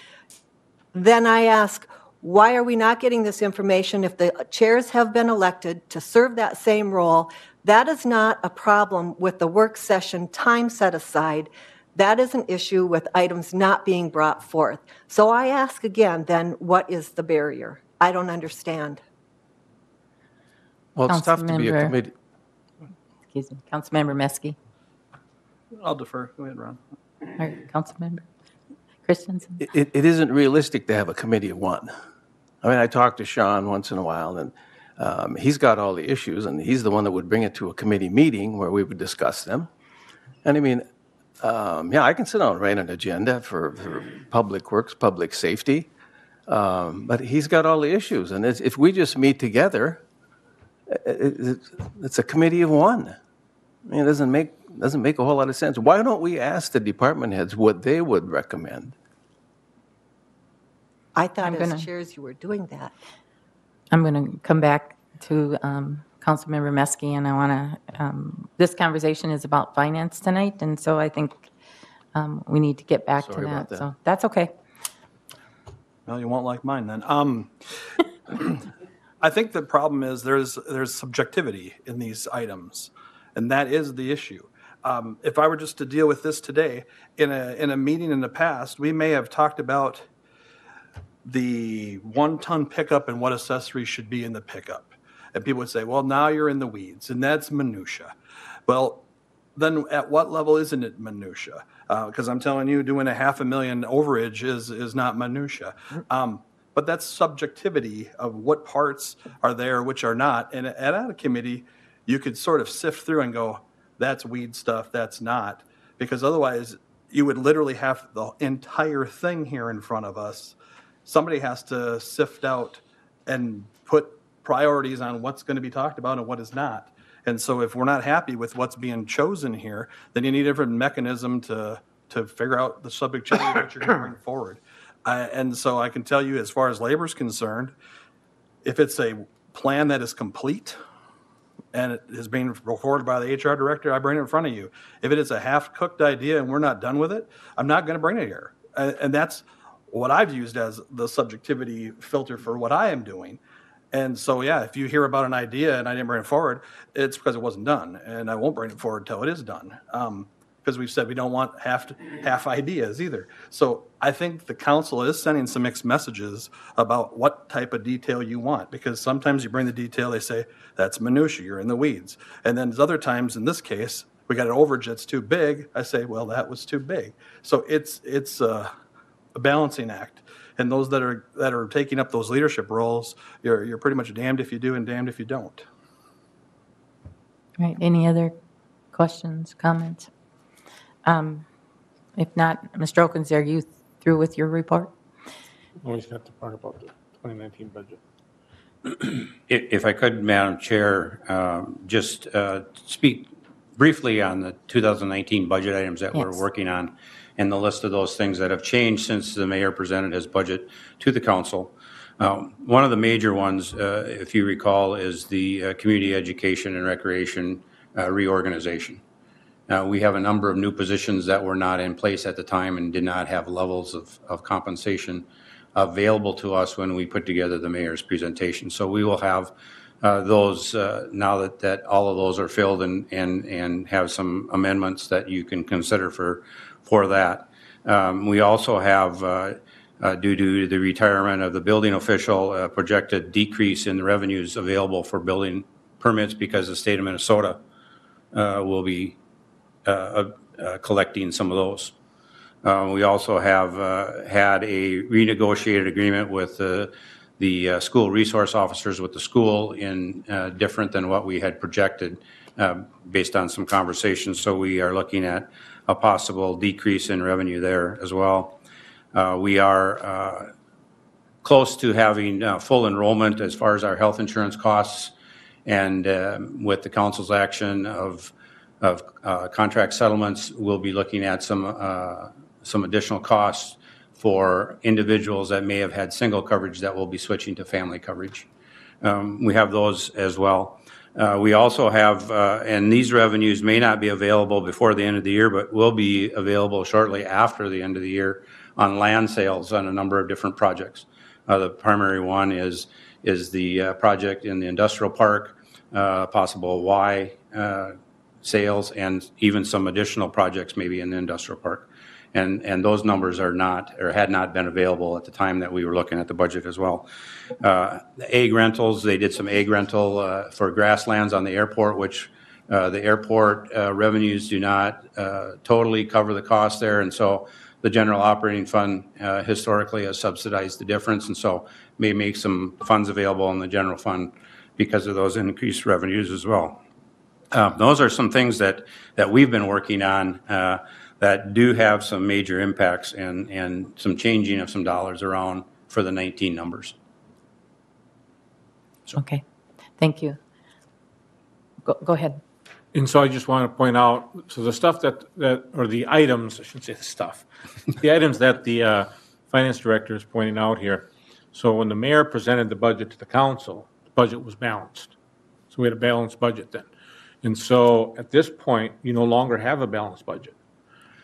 Then I ask, why are we not getting this information if the chairs have been elected to serve that same role? That is not a problem with the work session time set aside. That is an issue with items not being brought forth. So I ask again, then, what is the barrier? I don't understand. Well, it's tough to be a committee. Excuse me, Councilmember Meske. I'll defer. Go ahead, Ron. All right, Councilmember Christensen. It isn't realistic to have a committee of one. I mean, I talk to Sean once in a while, and he's got all the issues, and he's the one that would bring it to a committee meeting where we would discuss them. And I mean, yeah, I can sit down and write an agenda for public works, public safety, but he's got all the issues. And if we just meet together, it's a committee of one. I mean, it doesn't make a whole lot of sense. Why don't we ask the department heads what they would recommend? I thought as chairs you were doing that. I'm going to come back to Councilmember Meske, and I want to, this conversation is about finance tonight, and so I think we need to get back to that. So that's okay. Well, you won't like mine then. I think the problem is there's subjectivity in these items, and that is the issue. If I were just to deal with this today, in a meeting in the past, we may have talked about the 1-ton pickup and what accessories should be in the pickup. And people would say, well, now you're in the weeds, and that's minutia. Well, then at what level isn't it minutia? Because I'm telling you, doing a $500,000 overage is not minutia. But that's subjectivity of what parts are there, which are not. And at a committee, you could sort of sift through and go, that's weed stuff, that's not. Because otherwise, you would literally have the entire thing here in front of us. Somebody has to sift out and put priorities on what's going to be talked about and what is not. And so if we're not happy with what's being chosen here, then you need a different mechanism to figure out the subjectivity of what you're going to bring forward. And so I can tell you, as far as labor is concerned, if it's a plan that is complete and it is being reported by the HR director, I bring it in front of you. If it is a half-cooked idea and we're not done with it, I'm not going to bring it here. And that's what I've used as the subjectivity filter for what I am doing. And so, yeah, if you hear about an idea and I didn't bring it forward, it's because it wasn't done. And I won't bring it forward until it is done. Because we've said we don't want half ideas either. So I think the council is sending some mixed messages about what type of detail you want. Because sometimes you bring the detail, they say, that's minutia, you're in the weeds. And then there's other times, in this case, we got an overage that's too big. I say, well, that was too big. So it's a balancing act. And those that are taking up those leadership roles, you're pretty much damned if you do and damned if you don't. All right, any other questions, comments? If not, Mr. Okins, are you through with your report? Always got the part about the 2019 budget. If I could, Madam Chair, just speak briefly on the 2019 budget items that we're working on and the list of those things that have changed since the mayor presented his budget to the council. One of the major ones, if you recall, is the community education and recreation reorganization. We have a number of new positions that were not in place at the time and did not have levels of compensation available to us when we put together the mayor's presentation. So we will have those now that all of those are filled and have some amendments that you can consider for that. We also have, due to the retirement of the building official, a projected decrease in the revenues available for building permits because the state of Minnesota will be collecting some of those. We also have had a renegotiated agreement with the school resource officers with the school in different than what we had projected based on some conversations. So we are looking at a possible decrease in revenue there as well. We are close to having full enrollment as far as our health insurance costs, and with the council's action of contract settlements, we'll be looking at some additional costs for individuals that may have had single coverage that will be switching to family coverage. We have those as well. We also have, and these revenues may not be available before the end of the year, but will be available shortly after the end of the year on land sales on a number of different projects. The primary one is the project in the industrial park, possible Y sales, and even some additional projects maybe in the industrial park. And those numbers are not, or had not been available at the time that we were looking at the budget as well. The egg rentals, they did some egg rental for grasslands on the airport, which the airport revenues do not totally cover the cost there. And so the general operating fund historically has subsidized the difference, and so may make some funds available in the general fund because of those increased revenues as well. Those are some things that we've been working on that do have some major impacts and some changing of some dollars around for the 19 numbers. So. Okay, thank you. Go ahead. And so I just want to point out, so the stuff that or the items, I shouldn't say the stuff, the items that the finance director is pointing out here. So when the mayor presented the budget to the council, the budget was balanced. So we had a balanced budget then. And so at this point, you no longer have a balanced budget.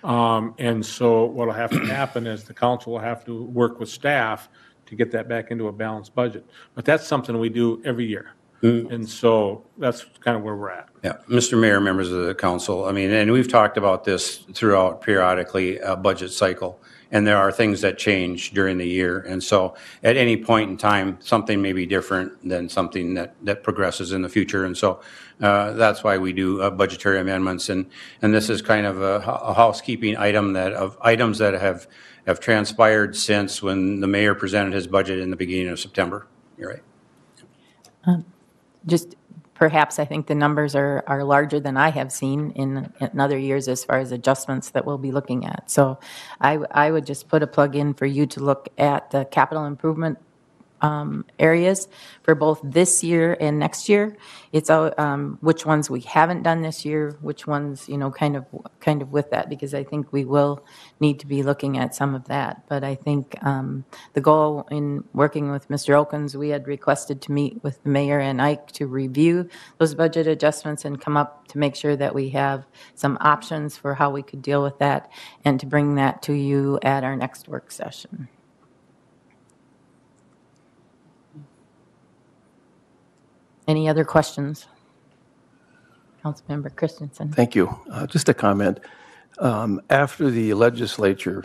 And so what will have to happen is the council will have to work with staff to get that back into a balanced budget. But that's something we do every year. And so that's kind of where we're at. Yeah, Mr. Mayor, members of the council, I mean, and we've talked about this throughout periodically a budget cycle. and there are things that change during the year. And so at any point in time, something may be different than something that progresses in the future. And so that's why we do budgetary amendments. And this is kind of a housekeeping item of items that have transpired since when the mayor presented his budget in the beginning of September. You're right. Just perhaps I think the numbers are larger than I have seen in other years as far as adjustments that we'll be looking at. So I would just put a plug in for you to look at the capital improvement areas for both this year and next year. It's which ones we haven't done this year, which ones, kind of with that, because I think we will need to be looking at some of that. But I think the goal in working with Mr. Elkins, we had requested to meet with the mayor and Ike to review those budget adjustments and come up to make sure that we have some options for how we could deal with that, and to bring that to you at our next work session. Any other questions? Councilmember Christensen. Thank you. Just a comment. After the legislature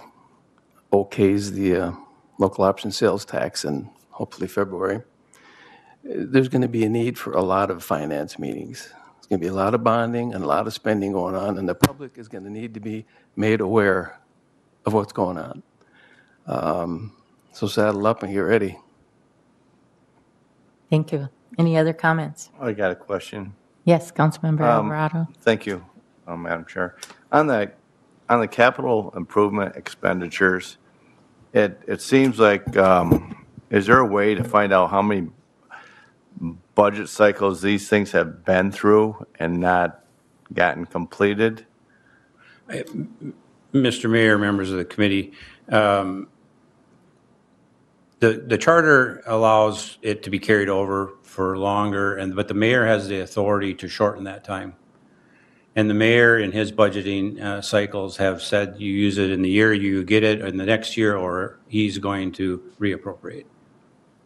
okays the local option sales tax in hopefully February, there's going to be a need for a lot of finance meetings. There's going to be a lot of bonding and a lot of spending going on, and the public is going to need to be made aware of what's going on. So saddle up and get ready. Thank you. Any other comments? I got a question. Yes, Councilmember Alvarado. Thank you, Madam Chair. On the capital improvement expenditures, it seems like, is there a way to find out how many budget cycles these things have been through and not gotten completed? Mr. Mayor, members of the committee, the charter allows it to be carried over for longer, but the mayor has the authority to shorten that time. And the mayor in his budgeting cycles have said you use it in the year you get it, in the next year, or he's going to reappropriate.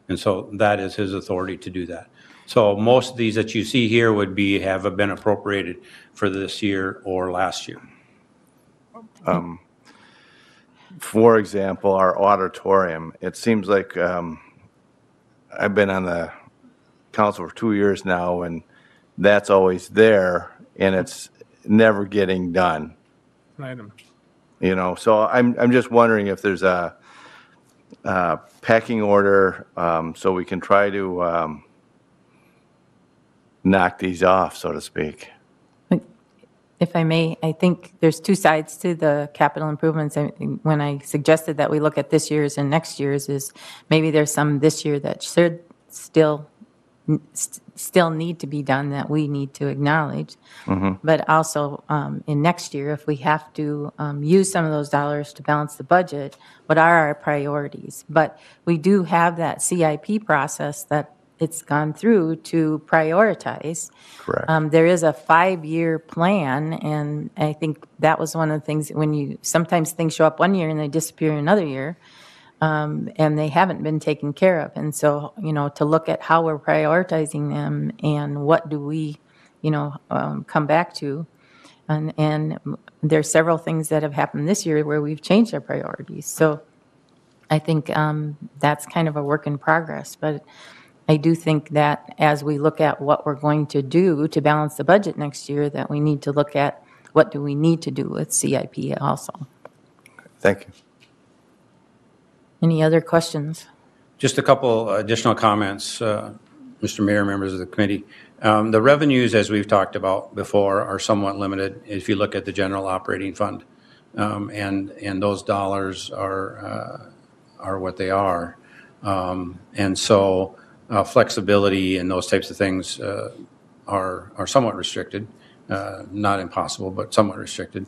And so that is his authority to do that. So most of these that you see here have been appropriated for this year or last year. For example, our auditorium, it seems like I've been on the council for 2 years now, and that's always there, and it's never getting done. Item. So I'm just wondering if there's a pecking order so we can try to knock these off, so to speak. If I may, I think there's two sides to the capital improvements. When I suggested that we look at this year's and next year's, is maybe there's some this year that should still need to be done that we need to acknowledge. Mm-hmm. But also in next year, if we have to use some of those dollars to balance the budget, what are our priorities? But we do have that CIP process that it's gone through to prioritize. Correct. There is a 5-year plan, and I think that was one of the things when sometimes things show up one year and they disappear another year, and they haven't been taken care of. And so, to look at how we're prioritizing them and what do we, come back to. And there's several things that have happened this year where we've changed our priorities. So I think that's kind of a work in progress. But I do think that as we look at what we're going to do to balance the budget next year, that we need to look at what do we need to do with CIP also. Thank you. Any other questions? Just a couple additional comments, Mr. Mayor, members of the committee. The revenues, as we've talked about before, are somewhat limited if you look at the general operating fund. And those dollars are what they are. And so flexibility and those types of things are somewhat restricted, not impossible, but somewhat restricted.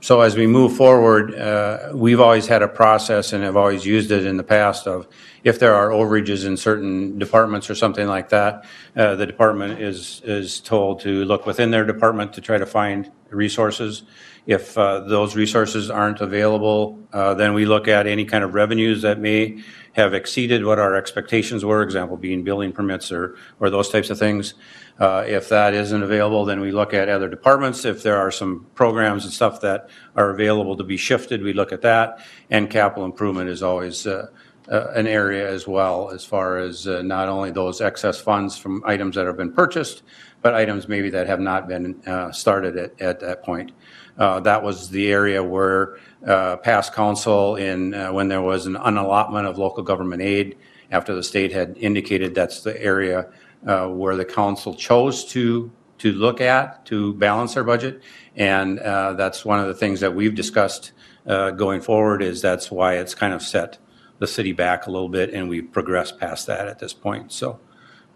So as we move forward, we've always had a process and have always used it in the past of if there are overages in certain departments or something like that, the department is told to look within their department to try to find resources. If those resources aren't available, then we look at any kind of revenues that may have exceeded what our expectations were, example being building permits or those types of things. If that isn't available, then we look at other departments. If there are some programs and stuff that are available to be shifted, we look at that. And capital improvement is always an area as well, as far as not only those excess funds from items that have been purchased, but items maybe that have not been started at that point. That was the area where past council when there was an unallotment of local government aid, after the state had indicated that's the area where the council chose to look at to balance their budget. And that's one of the things that we've discussed going forward, is that's why it's kind of set the city back a little bit, and we've progressed past that at this point. So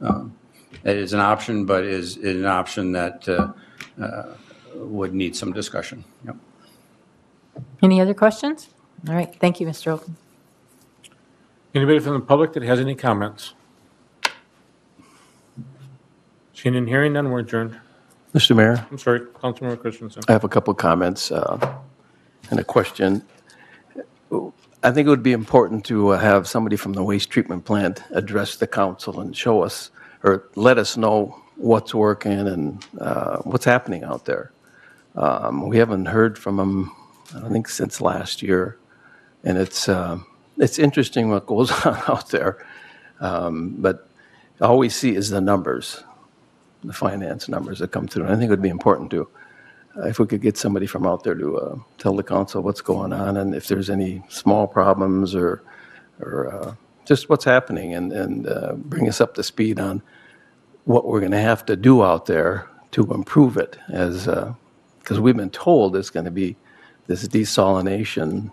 it is an option, but is an option that would need some discussion. Yep. Any other questions? All right, thank you, Mr. Olken. Anybody from the public that has any comments? Seeing and hearing none, we're adjourned. Mr. Mayor, I'm sorry, Councilmember Christensen. I have a couple of comments and a question. I think it would be important to have somebody from the waste treatment plant address the council and show us, or let us know what's working and what's happening out there. We haven't heard from them, I don't think, since last year, and it's interesting what goes on out there. But all we see is the numbers, the finance numbers that come through. And I think it would be important to, if we could get somebody from out there to tell the council what's going on, and if there's any small problems or just what's happening, and bring us up to speed on what we're going to have to do out there to improve it, because we've been told it's going to be this desalination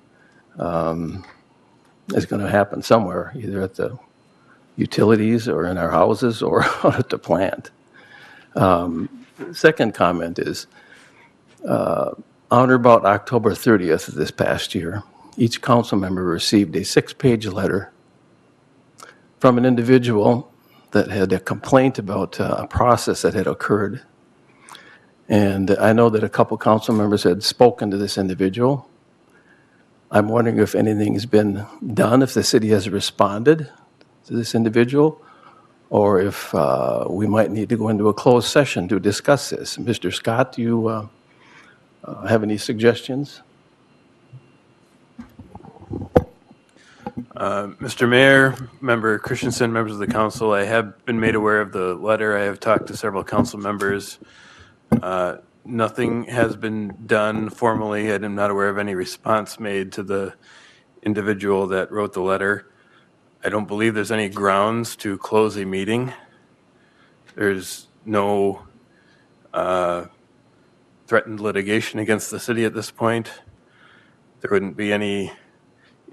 is going to happen somewhere, either at the utilities or in our houses or out at the plant. Second comment is, on or about October 30th of this past year, each council member received a 6-page letter from an individual that had a complaint about a process that had occurred. And I know that a couple council members had spoken to this individual. I'm wondering if anything's been done, if the city has responded to this individual, or if we might need to go into a closed session to discuss this. Mr. Scott, do you have any suggestions? Mr. Mayor, Member Christensen, members of the council, I have been made aware of the letter. I have talked to several council members. Nothing has been done formally. I am not aware of any response made to the individual that wrote the letter. I don't believe there's any grounds to close a meeting. There's no threatened litigation against the city at this point. There wouldn't be any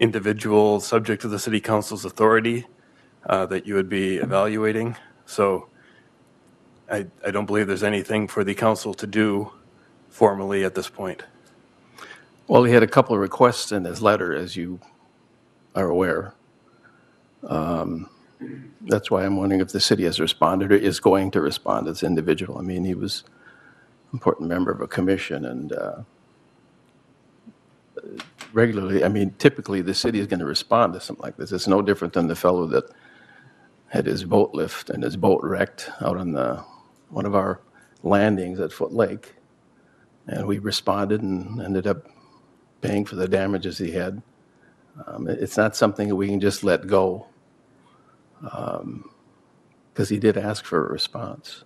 individual subject to the city council's authority that you would be evaluating. So I don't believe there's anything for the council to do formally at this point. Well, he had a couple of requests in his letter, as you are aware. That's why I'm wondering if the city has responded or is going to respond to this individual. I mean, he was an important member of a commission, and regularly, I mean, typically the city is going to respond to something like this. It's no different than the fellow that had his boat lift and his boat wrecked out on one of our landings at Foot Lake. And we responded and ended up paying for the damages he had. It's not something that we can just let go, because he did ask for a response.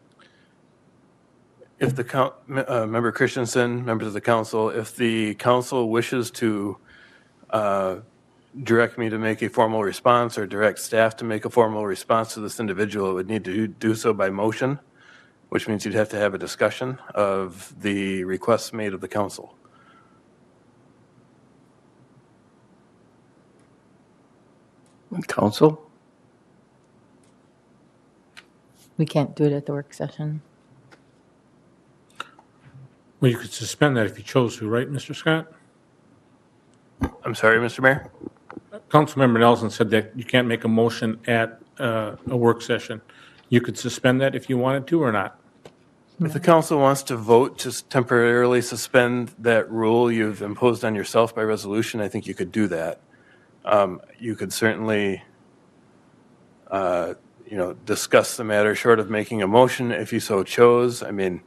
If the Member Christensen, members of the council, if the council wishes to direct me to make a formal response or direct staff to make a formal response to this individual, it would need to do so by motion, which means you'd have to have a discussion of the requests made of the council. Council? We can't do it at the work session. Well, you could suspend that if you chose to, right, Mr. Scott? I'm sorry, Mr. Mayor? Councilmember Nelson said that you can't make a motion at a work session. You could suspend that if you wanted to or not. If the council wants to vote to temporarily suspend that rule you've imposed on yourself by resolution, I think you could do that. You could certainly, discuss the matter short of making a motion if you so chose. I mean,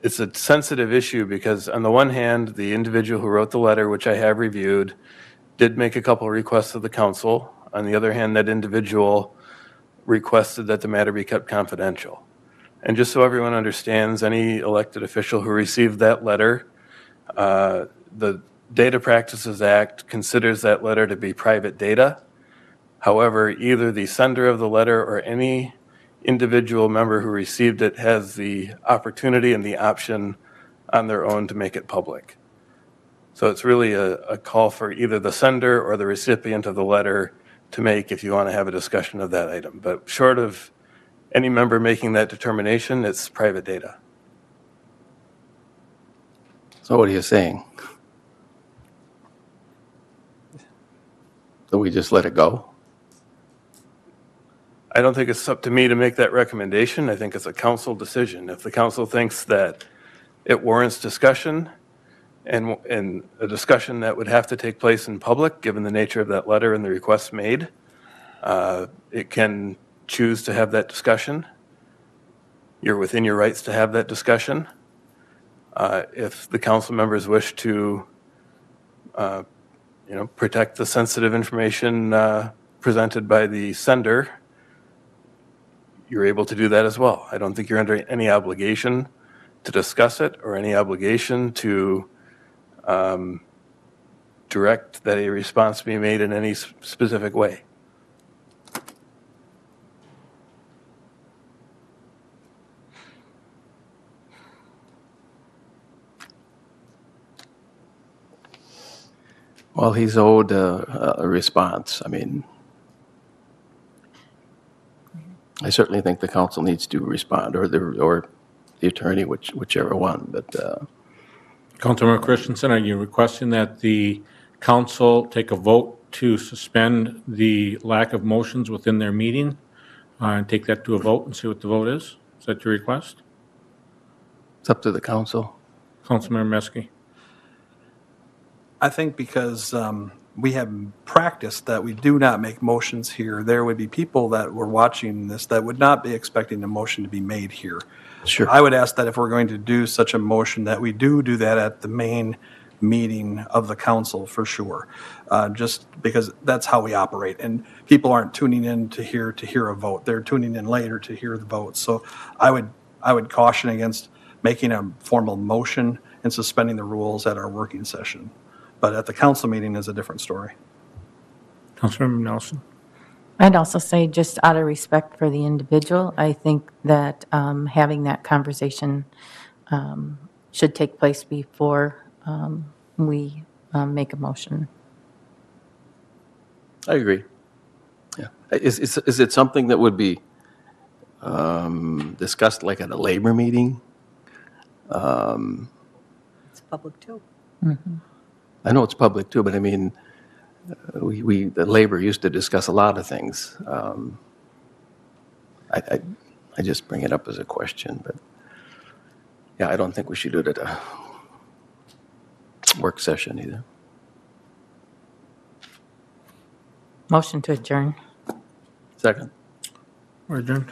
it's a sensitive issue because on the one hand, the individual who wrote the letter, which I have reviewed, did make a couple of requests of the council. On the other hand, that individual requested that the matter be kept confidential. And just so everyone understands, any elected official who received that letter, the Data Practices Act considers that letter to be private data. However, either the sender of the letter or any individual member who received it has the opportunity and the option on their own to make it public. So it's really a call for either the sender or the recipient of the letter to make if you want to have a discussion of that item. But short of any member making that determination, it's private data. So what are you saying? So we just let it go? I don't think it's up to me to make that recommendation. I think it's a council decision. If the council thinks that it warrants discussion and a discussion that would have to take place in public, given the nature of that letter and the requests made, it can choose to have that discussion. You're within your rights to have that discussion. If the council members wish to, protect the sensitive information presented by the sender, you're able to do that as well. I don't think you're under any obligation to discuss it or any obligation to direct that a response be made in any specific way. Well, he's owed a response. I mean, I certainly think the council needs to respond, or the attorney, whichever one. But Councilmember Christensen, are you requesting that the council take a vote to suspend the lack of motions within their meeting and take that to a vote and see what the vote is? Is that your request? It's up to the council. Councilmember Meske. I think because we have practiced that we do not make motions here, there would be people that were watching this that would not be expecting a motion to be made here. Sure. I would ask that if we're going to do such a motion, that we do that at the main meeting of the council for sure, just because that's how we operate. And people aren't tuning in to hear a vote. They're tuning in later to hear the vote. So I would caution against making a formal motion and suspending the rules at our working session. But at the council meeting is a different story. Councilmember Nelson. I'd also say, just out of respect for the individual, I think that having that conversation should take place before we make a motion. I agree. Yeah. Is it something that would be discussed like at a labor meeting? It's public too. Mm-hmm. I know it's public too, but I mean, the labor used to discuss a lot of things. I just bring it up as a question, but yeah, I don't think we should do it at a work session either. Motion to adjourn. Second. We're adjourned.